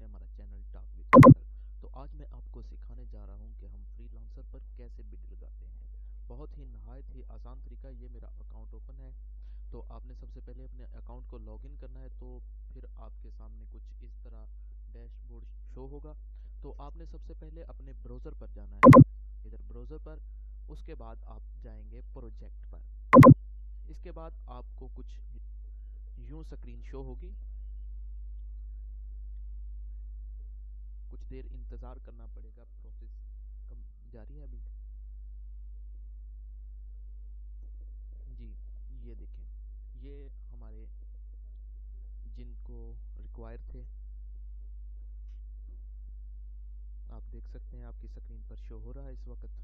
हैं हमारा channel talk with Faisal. तो आज मैं आपको सिखाने जा रहा हूं कि हम फ्रीलांसर पर कैसे बिड लगाते हैं। बहुत ही नहायत ही आसान तरीका। ये मेरा अकाउंट ओपन है, तो आपने सबसे पहले अपने अकाउंट को लॉगिन करना है। तो फिर आपके सामने कुछ इस तरह डैशबोर्ड शो होगा। तो आपने सबसे पहले अपने ब्राउज़र पर जाना है, इधर ब्राउज़र पर। उसके बाद आप जाएंगे प्रोजेक्ट पर। इसके बाद आपको कुछ यूं स्क्रीन शो होगी। कुछ देर इंतज़ार करना पड़ेगा, प्रोसेस कम जारी है अभी। जी, ये देखें, ये हमारे जिनको रिक्वायर थे, आप देख सकते हैं, आपकी स्क्रीन पर शो हो रहा है इस वक्त।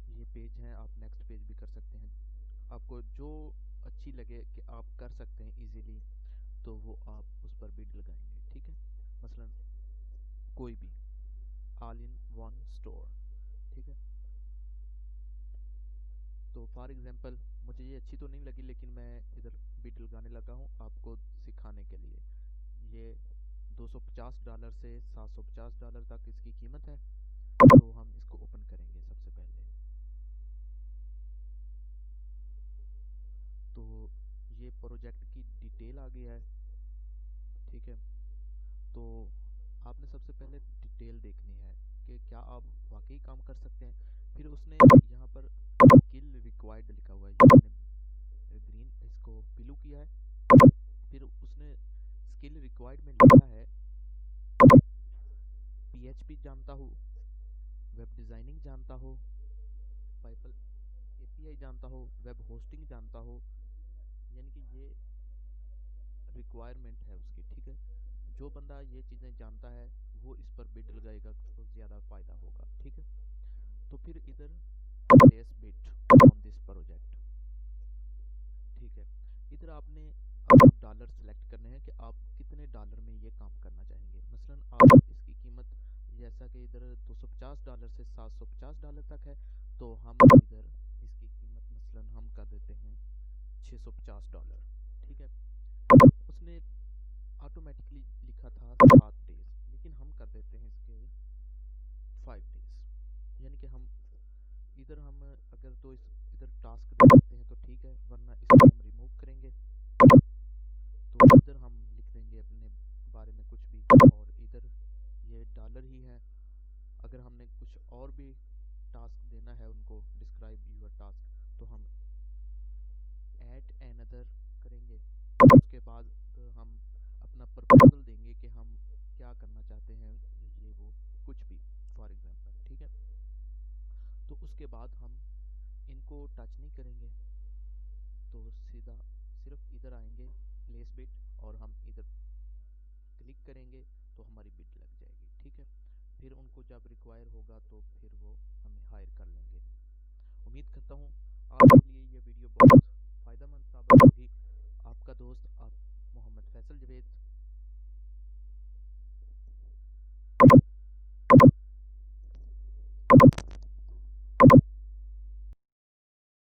ये पेज है, आप नेक्स्ट पेज भी कर सकते हैं। आपको जो अच्छी लगे कि आप कर सकते हैं इजीली, तो वो आप उस पर बिड लगाएंगे। ठीक है, मसलन कोई भी ऑल इन वन स्टोर। ठीक है, तो फॉर एग्जांपल मुझे ये अच्छी तो नहीं लगी, लेकिन मैं इधर बिड लगाने लगा हूँ आपको सिखाने के लिए। ये $250 से $750 तक इसकी कीमत है। तो हम इसको ओपन करेंगे सबसे पहले। तो ये प्रोजेक्ट की डिटेल आ गया है। ठीक है, तो आपने सबसे पहले डिटेल देखनी है कि क्या आप वाकई काम कर सकते हैं। फिर उसने यहाँ पर स्किल रिक्वायर्ड लिखा हुआ है, मैंने ग्रीन इसको ब्लू किया है। फिर उसने स्किल रिक्वायर्ड में लिखा है PHP जानता हो, वेब डिज़ाइनिंग जानता हो, पाइपल API जानता हो, वेब होस्टिंग जानता हो। यानी कि ये रिक्वायरमेंट है उसकी। ठीक है, जो बंदा ये चीज़ें जानता है वो इस पर बिड लगाएगा तो ज़्यादा फ़ायदा होगा। ठीक है, तो फिर इधर place bid on this project. ठीक है, इधर आपने डॉलर सेलेक्ट करने हैं कि आप कितने डॉलर में ये काम करना चाहेंगे। मसलन आप इसकी कीमत, जैसा कि इधर $250 से $750 तक है, तो हम इधर इसकी कीमत मसलन हम कर देते हैं $650। ठीक है, उसने ऑटोमेटिकली लिखा था 7 डेज, लेकिन हम कर देते हैं इसके 5 डेज। यानी कि हम इधर हम अगर तो इस इधर टास्क दे सकते हैं तो ठीक है, वरना इसको हम रिमूव करेंगे। तो इधर हम लिख देंगे अपने बारे में कुछ भी, और इधर ये डॉलर ही है। अगर हमने कुछ और भी टास्क देना है उनको, डिस्क्राइब यूर टास्क, तो हम ऐड एनदर करेंगे। उसके बाद हम अपना प्रपोजल देंगे कि हम क्या करना चाहते हैं, ये वो कुछ भी फॉर एग्जांपल। ठीक है, तो उसके बाद हम इनको टच नहीं करेंगे, तो सीधा सिर्फ इधर आएंगे प्लेस बिड, और हम इधर क्लिक करेंगे तो हमारी बिड लग जाएगी। ठीक है, फिर उनको जब रिक्वायर होगा तो फिर वो हमें हायर कर लेंगे। उम्मीद करता हूँ आपके लिए ये वीडियो बहुत फ़ायदेमंद साबित होगी। आपका दोस्त आप मोहम्मद फैसल जवेद।